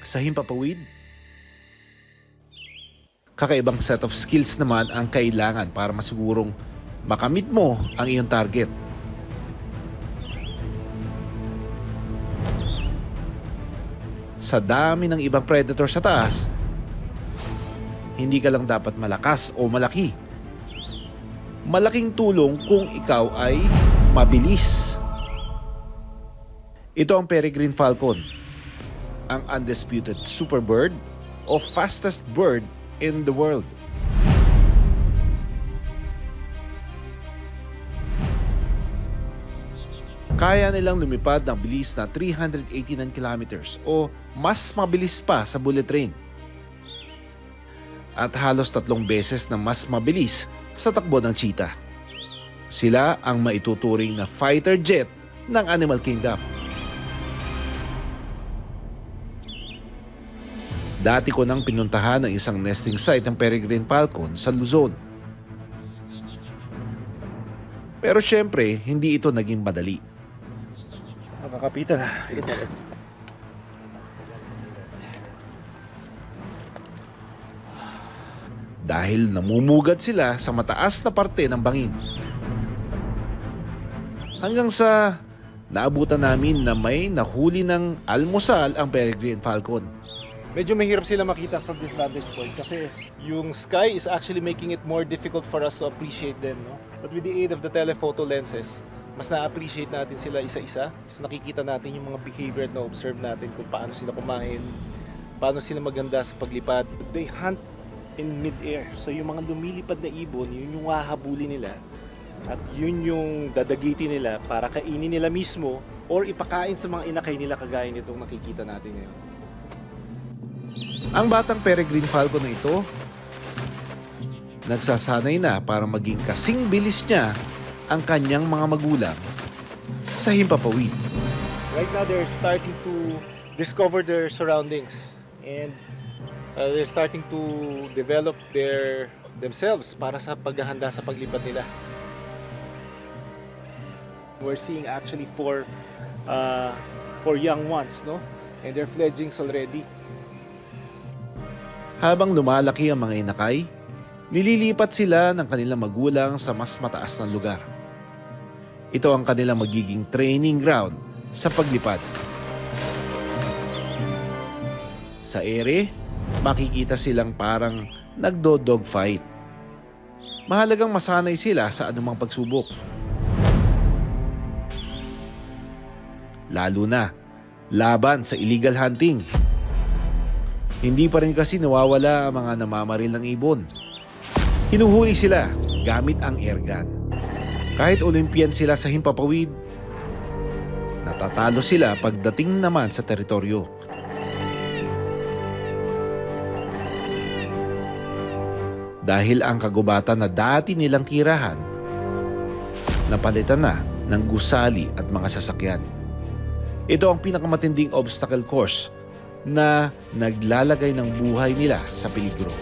Sa himpapawid, kakaibang set of skills naman ang kailangan para masigurong makamit mo ang iyong target. Sa dami ng ibang predator sa taas, hindi ka lang dapat malakas o malaki. Malaking tulong kung ikaw ay mabilis. Ito ang Peregrine Falcon, ang undisputed superbird o fastest bird in the world. Kaya nilang lumipad ng bilis na 389 kilometers o mas mabilis pa sa bullet train. At halos 3 beses na mas mabilis sa takbo ng cheetah. Sila ang maituturing na fighter jet ng Animal Kingdom. Dati ko nang pinuntahan ang isang nesting site ng Peregrine Falcon sa Luzon. Pero syempre, hindi ito naging madali. Makakapitan na. Dahil namumugad sila sa mataas na parte ng bangin. Hanggang sa naabutan namin na may nahuli ng almusal ang Peregrine Falcon. Medyo mahirap sila makita from this vantage point kasi yung sky is actually making it more difficult for us to appreciate them, no? But with the aid of the telephoto lenses, mas na-appreciate natin sila isa-isa. Mas nakikita natin yung mga behavior at na-observe natin kung paano sila kumain, paano sila maganda sa paglipad. They hunt in mid-air. So yung mga lumilipad na ibon, yun yung hahabulin nila. At yun yung dadagiti nila para kainin nila mismo or ipakain sa mga inakay nila kagaya nitong nakikita natin ngayon. Ang batang Peregrine Falcon na ito, nagsasanay na para maging kasing bilis niya ang kanyang mga magulang sa himpapawid. Right now they're starting to discover their surroundings and they're starting to develop themselves para sa paghahanda sa paglipad nila. We're seeing actually four young ones, no? And they're fledglings already. Habang lumalaki ang mga inakay, nililipat sila ng kanilang magulang sa mas mataas na lugar. Ito ang kanilang magiging training ground sa paglipad. Sa ere, makikita silang parang nagdo-dogfight. Mahalagang masanay sila sa anumang pagsubok. Lalo na, laban sa illegal hunting. Hindi pa rin kasi nawawala ang mga namamaril ng ibon. Hinuhuli sila gamit ang airgun. Kahit Olympian sila sa himpapawid, natatalo sila pagdating naman sa teritoryo. Dahil ang kagubatan na dati nilang tirahan, napalitan na ng gusali at mga sasakyan. Ito ang pinakamatinding obstacle course na naglalagay ng buhay nila sa peligro.